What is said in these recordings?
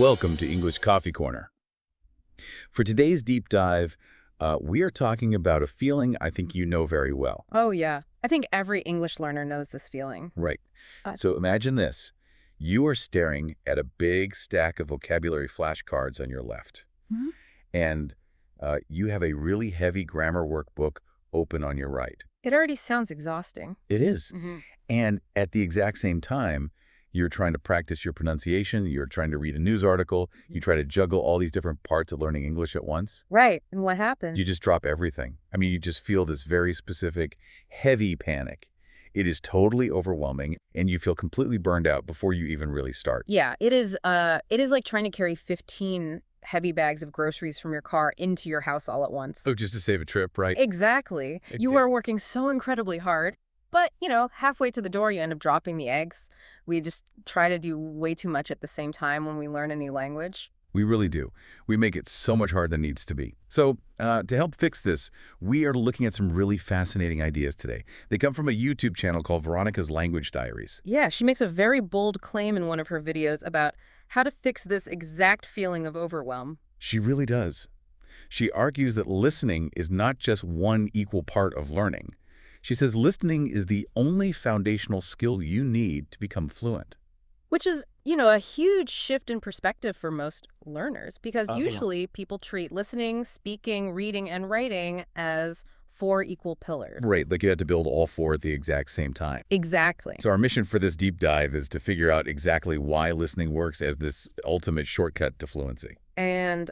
Welcome to English Coffee Corner. For today's deep dive, we are talking about a feeling I think you know very well. Oh, yeah. I think every English learner knows this feeling. Right. Uh, So imagine this. You are staring at a big stack of vocabulary flashcards on your left, Mhm. and you have a really heavy grammar workbook open on your right. It already sounds exhausting. It is. Hmm. And at the exact same time, you're trying to practice your pronunciation, you're trying to read a news article, you try to juggle all these different parts of learning English at once. Right. And what happens? You just drop everything. I mean, you just feel this very specific, heavy panic. It is totally overwhelming, and you feel completely burned out before you even really start. Yeah, it is. It is like trying to carry 15 heavy bags of groceries from your car into your house all at once. Oh, just to save a trip, right? Exactly. You Okay. are working so incredibly hard, but, halfway to the door, you end up dropping the eggs. We just try to do way too much at the same time when we learn a new language. We really do. We make it so much harder than it needs to be. So to help fix this, we are looking at some really fascinating ideas today. They come from a YouTube channel called Veronica's Language Diaries. Yeah, she makes a very bold claim in one of her videos about how to fix this exact feeling of overwhelm. She really does. She argues that listening is not just one equal part of learning. She says listening is the only foundational skill you need to become fluent. Which is, a huge shift in perspective for most learners because Yeah. usually people treat listening, speaking, reading, and writing as four equal pillars. Right, like you had to build all four at the exact same time. Exactly. So our mission for this deep dive is to figure out exactly why listening works as this ultimate shortcut to fluency. And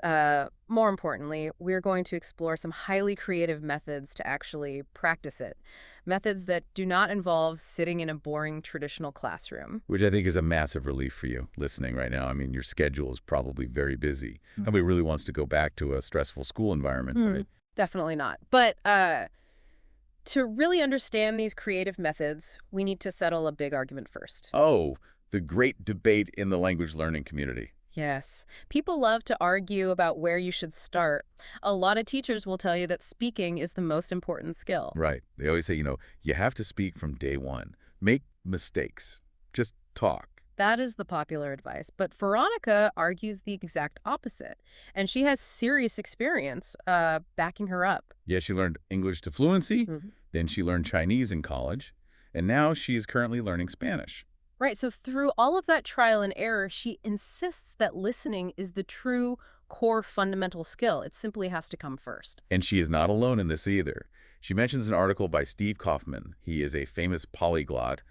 more importantly, we're going to explore some highly creative methods to actually practice it. Methods that do not involve sitting in a boring traditional classroom. Which I think is a massive relief for you listening right now. I mean, your schedule is probably very busy. Nobody really wants to go back to a stressful school environment, right? Definitely not. But to really understand these creative methods, we need to settle a big argument first. Oh, the great debate in the language learning community. Yes. People love to argue about where you should start. A lot of teachers will tell you that speaking is the most important skill. Right. They always say, you have to speak from day one. Make mistakes. Just talk. That is the popular advice. But Veronica argues the exact opposite. And she has serious experience backing her up. Yeah, she learned English to fluency. Mhm. Then she learned Chinese in college. And now she is currently learning Spanish. Right. So through all of that trial and error, she insists that listening is the true core fundamental skill. It simply has to come first. And she is not alone in this either. She mentions an article by Steve Kaufman. He is a famous polyglot,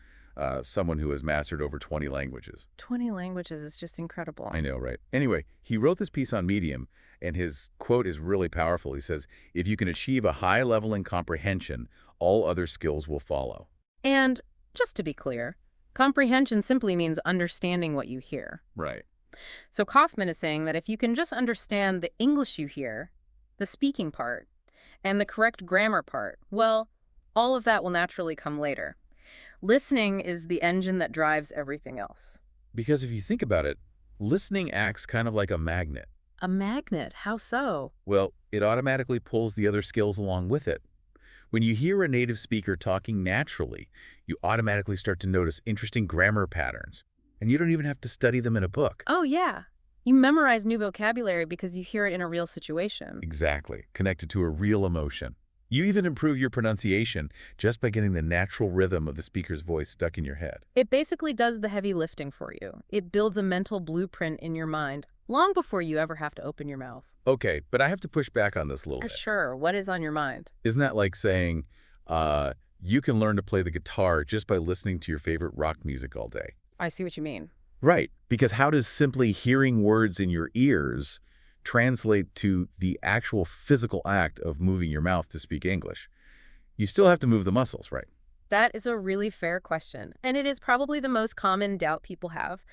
someone who has mastered over 20 languages. 20 languages is just incredible. I know, right? Anyway, he wrote this piece on Medium, and his quote is really powerful. He says, "If you can achieve a high level in comprehension, all other skills will follow." And just to be clear, comprehension simply means understanding what you hear. Right. So Kaufman is saying that if you can just understand the English you hear, the speaking part, and the correct grammar part, well, all of that will naturally come later. Listening is the engine that drives everything else. Because if you think about it, listening acts kind of like a magnet. A magnet? How so? Well, it automatically pulls the other skills along with it. When you hear a native speaker talking naturally, you automatically start to notice interesting grammar patterns, and you don't even have to study them in a book. Oh, yeah. You memorize new vocabulary because you hear it in a real situation. Exactly, connected to a real emotion. You even improve your pronunciation just by getting the natural rhythm of the speaker's voice stuck in your head. It basically does the heavy lifting for you. It builds a mental blueprint in your mind long before you ever have to open your mouth. Okay, but I have to push back on this a little bit. Sure. What is on your mind? Isn't that like saying, you can learn to play the guitar just by listening to your favorite rock music all day? I see what you mean. Right, because how does simply hearing words in your ears translate to the actual physical act of moving your mouth to speak English? You still have to move the muscles, right? That is a really fair question, and it is probably the most common doubt people have.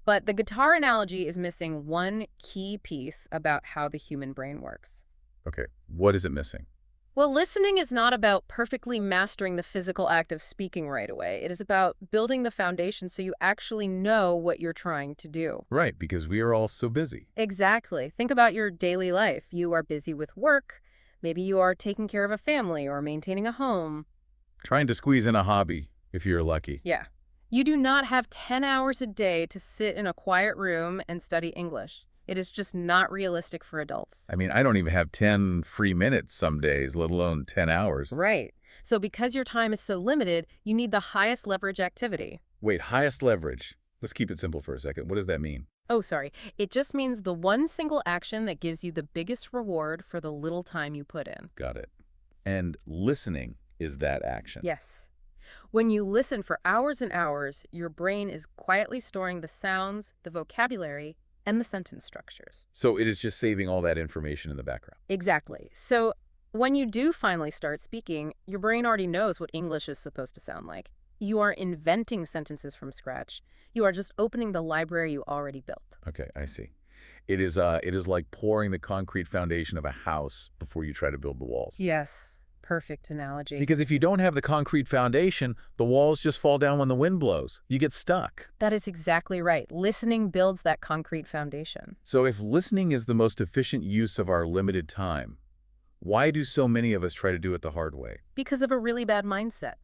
But the guitar analogy is missing one key piece about how the human brain works. Okay, what is it missing? Well, listening is not about perfectly mastering the physical act of speaking right away. It is about building the foundation so you actually know what you're trying to do. Right, because we are all so busy. Exactly. Think about your daily life. You are busy with work. Maybe you are taking care of a family or maintaining a home. Trying to squeeze in a hobby, if you're lucky. Yeah. You do not have 10 hours a day to sit in a quiet room and study English. It is just not realistic for adults. I mean, I don't even have 10 free minutes some days, let alone 10 hours. Right. So because your time is so limited, you need the highest leverage activity. Wait, highest leverage. Let's keep it simple for a second. What does that mean? Oh, sorry. It just means the one single action that gives you the biggest reward for the little time you put in. Got it. And listening is that action. Yes. When you listen for hours and hours, your brain is quietly storing the sounds, the vocabulary, and the sentence structures. So it is just saving all that information in the background. Exactly. So when you do finally start speaking, your brain already knows what English is supposed to sound like. You are inventing sentences from scratch. You are just opening the library you already built. Okay, I see. It is like pouring the concrete foundation of a house before you try to build the walls. Yes. Perfect analogy. Because if you don't have the concrete foundation, the walls just fall down when the wind blows. You get stuck. That is exactly right. Listening builds that concrete foundation. So if listening is the most efficient use of our limited time, why do so many of us try to do it the hard way? Because of a really bad mindset.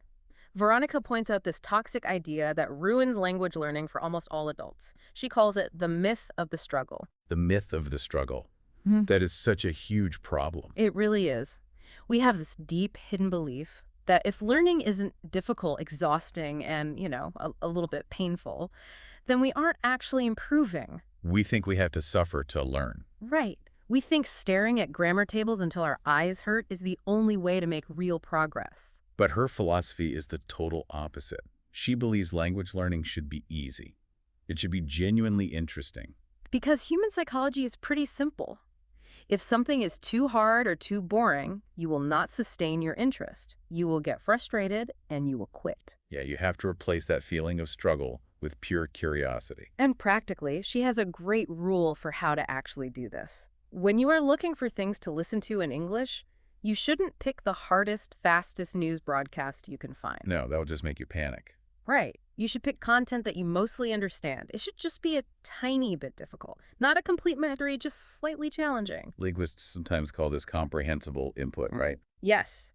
Veronica points out this toxic idea that ruins language learning for almost all adults. She calls it the myth of the struggle. The myth of the struggle. That is such a huge problem. It really is. We have this deep hidden belief that if learning isn't difficult, exhausting, and, a little bit painful, then we aren't actually improving. We think we have to suffer to learn. Right. We think staring at grammar tables until our eyes hurt is the only way to make real progress. But her philosophy is the total opposite. She believes language learning should be easy. It should be genuinely interesting. Because human psychology is pretty simple. If something is too hard or too boring, you will not sustain your interest. You will get frustrated and you will quit. Yeah, you have to replace that feeling of struggle with pure curiosity. And practically, she has a great rule for how to actually do this. When you are looking for things to listen to in English, you shouldn't pick the hardest, fastest news broadcast you can find. No, that will just make you panic. Right. You should pick content that you mostly understand. It should just be a tiny bit difficult. Not a complete mystery, just slightly challenging. Linguists sometimes call this comprehensible input, right? Yes.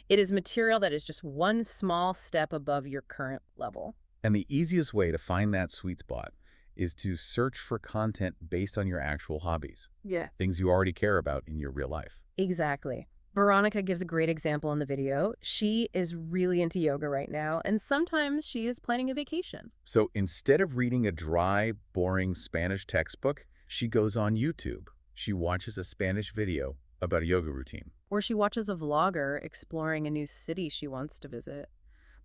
It is material that is just one small step above your current level. And the easiest way to find that sweet spot is to search for content based on your actual hobbies. Yeah. Things you already care about in your real life. Exactly. Veronica gives a great example in the video. She is really into yoga right now, and sometimes she is planning a vacation. So instead of reading a dry, boring Spanish textbook, she goes on YouTube. She watches a Spanish video about a yoga routine. Or she watches a vlogger exploring a new city she wants to visit.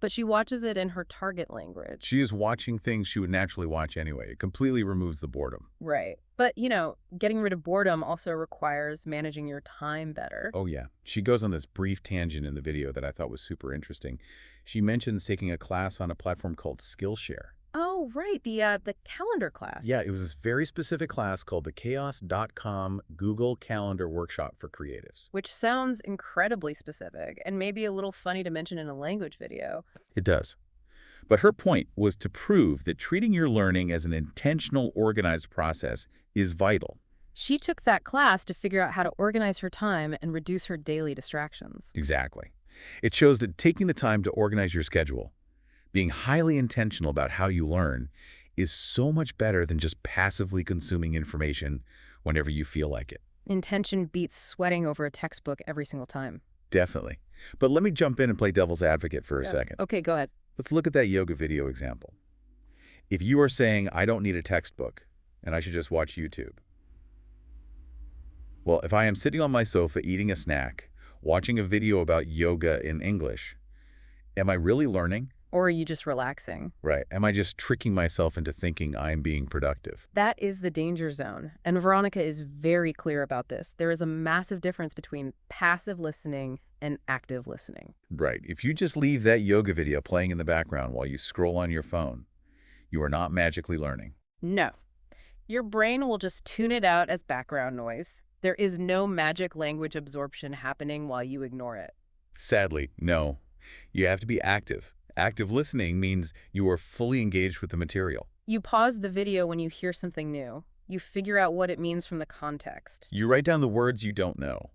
But she watches it in her target language. She is watching things she would naturally watch anyway. It completely removes the boredom. Right. But, getting rid of boredom also requires managing your time better. Oh, yeah. She goes on this brief tangent in the video that I thought was super interesting. She mentions taking a class on a platform called Skillshare. Oh, right. The calendar class. Yeah, it was this very specific class called the Chaos.com Google Calendar Workshop for Creatives. Which sounds incredibly specific and maybe a little funny to mention in a language video. It does. But her point was to prove that treating your learning as an intentional, organized process is vital. She took that class to figure out how to organize her time and reduce her daily distractions. Exactly. It shows that taking the time to organize your schedule, being highly intentional about how you learn, is so much better than just passively consuming information whenever you feel like it. Intention beats sweating over a textbook every single time. Definitely. But let me jump in and play devil's advocate for a second. Okay, go ahead. Let's look at that yoga video example. If you are saying, I don't need a textbook, and I should just watch YouTube. Well, if I am sitting on my sofa eating a snack, watching a video about yoga in English, am I really learning? Or are you just relaxing? Right. Am I just tricking myself into thinking I'm being productive? That is the danger zone. And Veronica is very clear about this. There is a massive difference between passive listening and active listening. Right. If you just leave that yoga video playing in the background while you scroll on your phone, you are not magically learning. No. Your brain will just tune it out as background noise. There is no magic language absorption happening while you ignore it. Sadly, no. You have to be active. Active listening means you are fully engaged with the material. You pause the video when you hear something new. You figure out what it means from the context. You write down the words you don't know.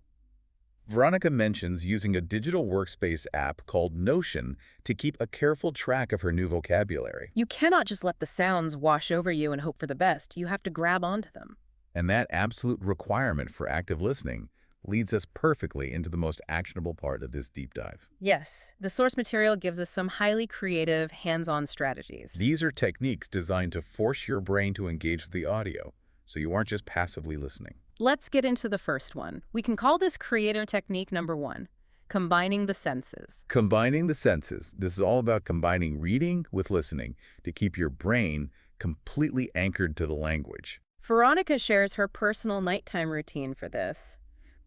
Veronica mentions using a digital workspace app called Notion to keep a careful track of her new vocabulary. You cannot just let the sounds wash over you and hope for the best. You have to grab onto them. And that absolute requirement for active listening leads us perfectly into the most actionable part of this deep dive. Yes, the source material gives us some highly creative, hands-on strategies. These are techniques designed to force your brain to engage with the audio, so you aren't just passively listening. Let's get into the first one. We can call this creator technique number 1, combining the senses. Combining the senses. This is all about combining reading with listening to keep your brain completely anchored to the language. Veronica shares her personal nighttime routine for this.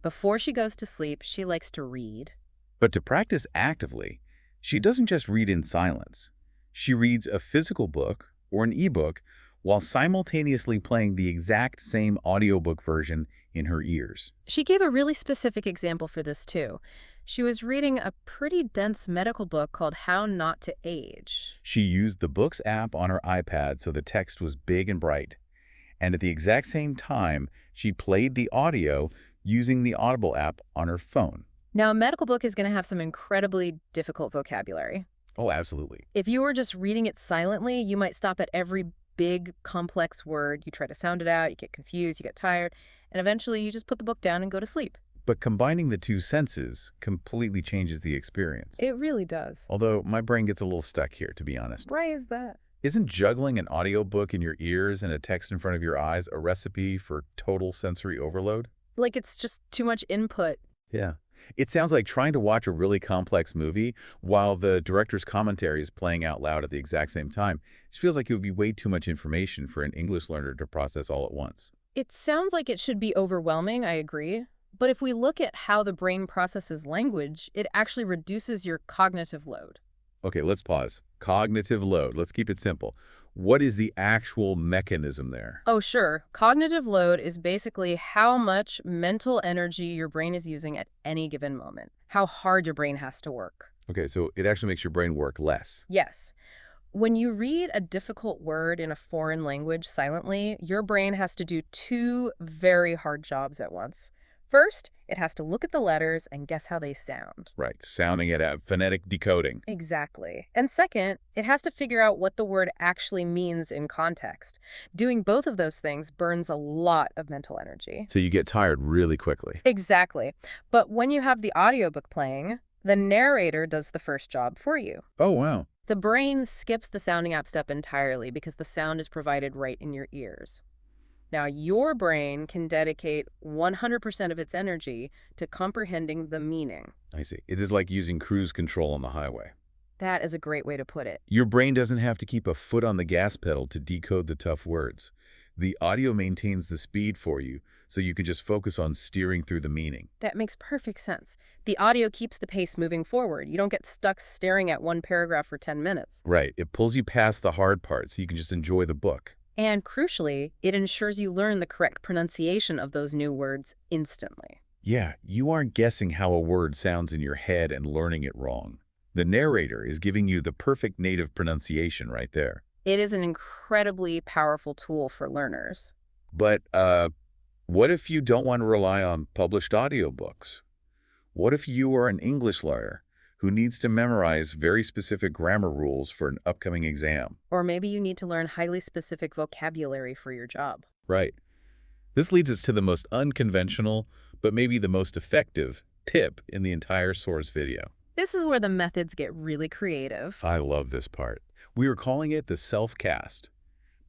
Before she goes to sleep, she likes to read. But to practice actively, she doesn't just read in silence. She reads a physical book or an ebook while simultaneously playing the exact same audiobook version in her ears. She gave a really specific example for this too. She was reading a pretty dense medical book called How Not to Age. She used the Books app on her iPad so the text was big and bright. And at the exact same time, she played the audio using the Audible app on her phone. Now, a medical book is going to have some incredibly difficult vocabulary. Oh, absolutely. If you were just reading it silently, you might stop at every big, complex word. You try to sound it out, you get confused, you get tired, and eventually you just put the book down and go to sleep. But combining the two senses completely changes the experience. It really does. Although my brain gets a little stuck here, to be honest. Why is that? Isn't juggling an audiobook in your ears and a text in front of your eyes a recipe for total sensory overload? Like it's just too much input. Yeah. It sounds like trying to watch a really complex movie while the director's commentary is playing out loud at the exact same time. It feels like it would be way too much information for an English learner to process all at once. It sounds like it should be overwhelming, I agree. But if we look at how the brain processes language, it actually reduces your cognitive load. Okay, let's pause. Cognitive load. Let's keep it simple. What is the actual mechanism there? Oh, sure. Cognitive load is basically how much mental energy your brain is using at any given moment, how hard your brain has to work. Okay, so it actually makes your brain work less. Yes. When you read a difficult word in a foreign language silently, your brain has to do 2 very hard jobs at once. First, it has to look at the letters and guess how they sound. Right, sounding it out, phonetic decoding. Exactly. And second, it has to figure out what the word actually means in context. Doing both of those things burns a lot of mental energy. So you get tired really quickly. Exactly. But when you have the audiobook playing, the narrator does the first job for you. Oh, wow. The brain skips the sounding out step entirely because the sound is provided right in your ears. Now, your brain can dedicate 100% of its energy to comprehending the meaning. I see. It is like using cruise control on the highway. That is a great way to put it. Your brain doesn't have to keep a foot on the gas pedal to decode the tough words. The audio maintains the speed for you, so you can just focus on steering through the meaning. That makes perfect sense. The audio keeps the pace moving forward. You don't get stuck staring at one paragraph for 10 minutes. Right. It pulls you past the hard part so you can just enjoy the book. And crucially, it ensures you learn the correct pronunciation of those new words instantly. Yeah, you aren't guessing how a word sounds in your head and learning it wrong. The narrator is giving you the perfect native pronunciation right there. It is an incredibly powerful tool for learners. But what if you don't want to rely on published audiobooks? What if you are an English learner who needs to memorize very specific grammar rules for an upcoming exam? Or maybe you need to learn highly specific vocabulary for your job. Right. This leads us to the most unconventional, but maybe the most effective, tip in the entire source video. This is where the methods get really creative. I love this part. We are calling it the self-cast.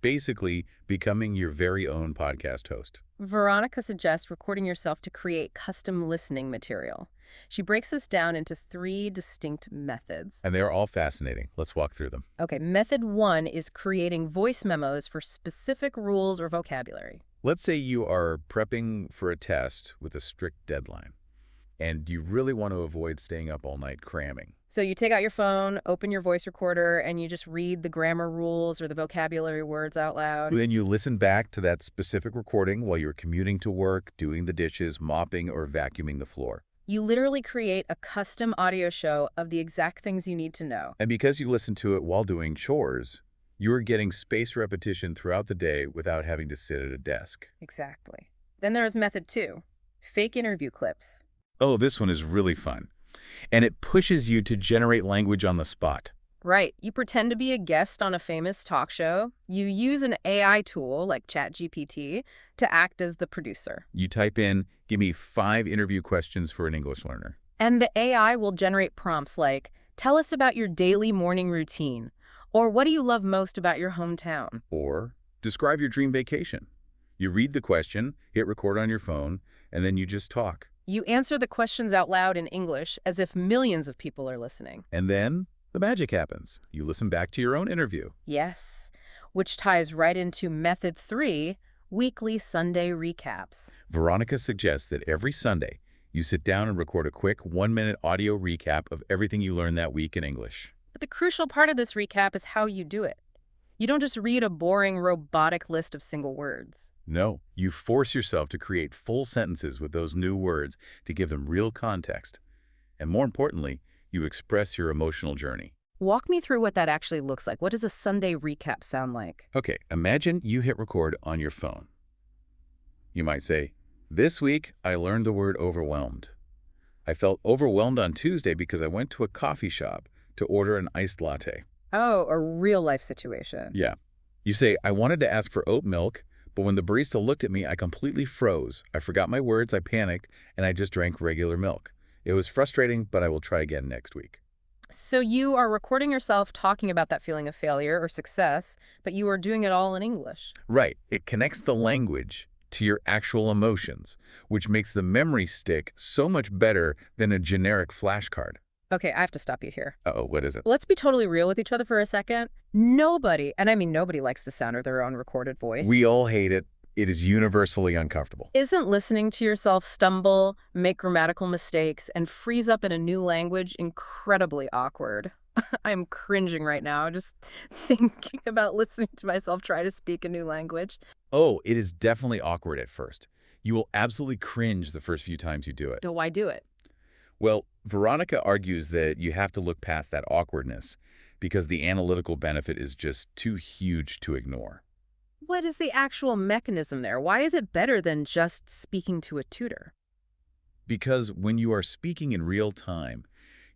Basically, becoming your very own podcast host. Veronica suggests recording yourself to create custom listening material. She breaks this down into 3 distinct methods. And they're all fascinating. Let's walk through them. Okay, method 1 is creating voice memos for specific rules or vocabulary. Let's say you are prepping for a test with a strict deadline, and you really want to avoid staying up all night cramming. So you take out your phone, open your voice recorder, and you just read the grammar rules or the vocabulary words out loud. Then you listen back to that specific recording while you're commuting to work, doing the dishes, mopping, or vacuuming the floor. You literally create a custom audio show of the exact things you need to know. And because you listen to it while doing chores, you're getting spaced repetition throughout the day without having to sit at a desk. Exactly. Then there's method 2, fake interview clips. Oh, this one is really fun. And it pushes you to generate language on the spot. Right. You pretend to be a guest on a famous talk show. You use an AI tool like ChatGPT to act as the producer. You type in, give me 5 interview questions for an English learner. And the AI will generate prompts like, tell us about your daily morning routine, or what do you love most about your hometown? Or describe your dream vacation. You read the question, hit record on your phone, and then you just talk. You answer the questions out loud in English as if millions of people are listening. And then the magic happens. You listen back to your own interview. Yes, which ties right into Method 3, weekly Sunday recaps. Veronica suggests that every Sunday, you sit down and record a quick 1-minute audio recap of everything you learned that week in English. But the crucial part of this recap is how you do it. You don't just read a boring, robotic list of single words. No, you force yourself to create full sentences with those new words to give them real context. And more importantly, you express your emotional journey. Walk me through what that actually looks like. What does a Sunday recap sound like? Okay, imagine you hit record on your phone. You might say, this week I learned the word overwhelmed. I felt overwhelmed on Tuesday because I went to a coffee shop to order an iced latte. Oh, a real-life situation. Yeah. You say, I wanted to ask for oat milk, but when the barista looked at me, I completely froze. I forgot my words, I panicked, and I just drank regular milk. It was frustrating, but I will try again next week. So you are recording yourself talking about that feeling of failure or success, but you are doing it all in English. Right. It connects the language to your actual emotions, which makes the memory stick so much better than a generic flashcard. Okay, I have to stop you here. Uh-oh, what is it? Let's be totally real with each other for a second. Nobody, and I mean nobody, likes the sound of their own recorded voice. We all hate it. It is universally uncomfortable. Isn't listening to yourself stumble, make grammatical mistakes, and freeze up in a new language incredibly awkward? I'm cringing right now just thinking about listening to myself try to speak a new language. Oh, it is definitely awkward at first. You will absolutely cringe the first few times you do it. So why do it? Well, Veronica argues that you have to look past that awkwardness because the analytical benefit is just too huge to ignore. What is the actual mechanism there? Why is it better than just speaking to a tutor? Because when you are speaking in real time,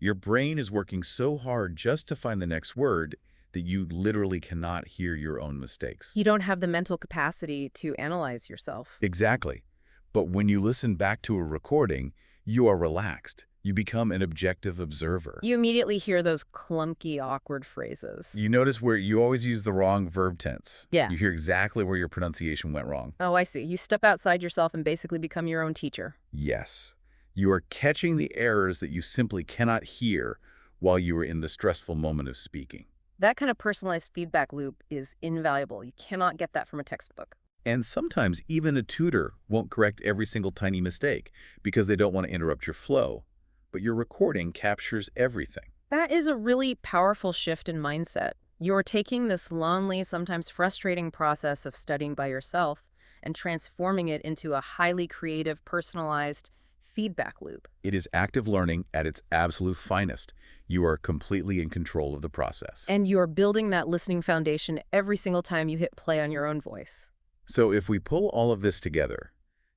your brain is working so hard just to find the next word that you literally cannot hear your own mistakes. You don't have the mental capacity to analyze yourself. Exactly. But when you listen back to a recording, you are relaxed. You become an objective observer. You immediately hear those clunky, awkward phrases. You notice where you always use the wrong verb tense. Yeah. You hear exactly where your pronunciation went wrong. Oh, I see. You step outside yourself and basically become your own teacher. Yes. You are catching the errors that you simply cannot hear while you are in the stressful moment of speaking. That kind of personalized feedback loop is invaluable. You cannot get that from a textbook. And sometimes even a tutor won't correct every single tiny mistake because they don't want to interrupt your flow. But your recording captures everything. That is a really powerful shift in mindset. You're taking this lonely, sometimes frustrating process of studying by yourself and transforming it into a highly creative, personalized feedback loop. It is active learning at its absolute finest. You are completely in control of the process. And you're building that listening foundation every single time you hit play on your own voice. So if we pull all of this together,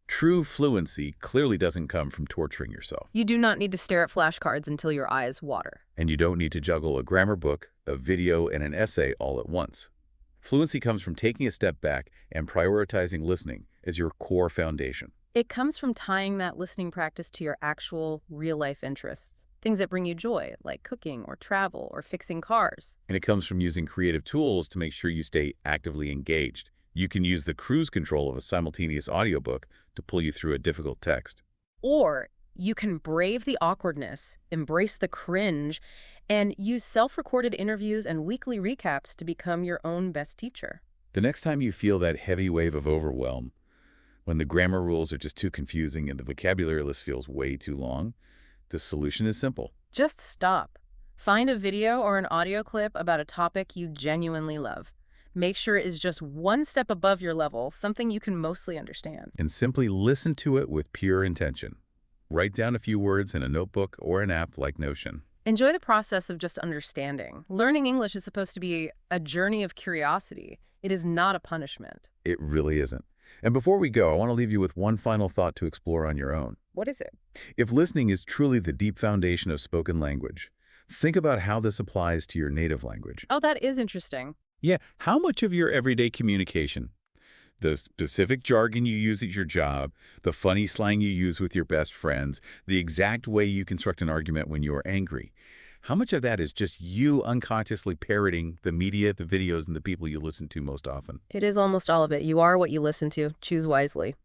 true fluency clearly doesn't come from torturing yourself. You do not need to stare at flashcards until your eyes water. And you don't need to juggle a grammar book, a video, and an essay all at once. Fluency comes from taking a step back and prioritizing listening as your core foundation. It comes from tying that listening practice to your actual real-life interests. Things that bring you joy, like cooking or travel or fixing cars. And it comes from using creative tools to make sure you stay actively engaged. You can use the cruise control of a simultaneous audiobook to pull you through a difficult text. Or you can brave the awkwardness, embrace the cringe, and use self-recorded interviews and weekly recaps to become your own best teacher. The next time you feel that heavy wave of overwhelm, when the grammar rules are just too confusing and the vocabulary list feels way too long, the solution is simple. Just stop. Find a video or an audio clip about a topic you genuinely love. Make sure it is just one step above your level, something you can mostly understand. And simply listen to it with pure intention. Write down a few words in a notebook or an app like Notion. Enjoy the process of just understanding. Learning English is supposed to be a journey of curiosity. It is not a punishment. It really isn't. And before we go, I want to leave you with one final thought to explore on your own. What is it? If listening is truly the deep foundation of spoken language, think about how this applies to your native language. Oh, that is interesting. Yeah, how much of your everyday communication, the specific jargon you use at your job, the funny slang you use with your best friends, the exact way you construct an argument when you're angry, how much of that is just you unconsciously parroting the media, the videos, and the people you listen to most often? It is almost all of it. You are what you listen to. Choose wisely.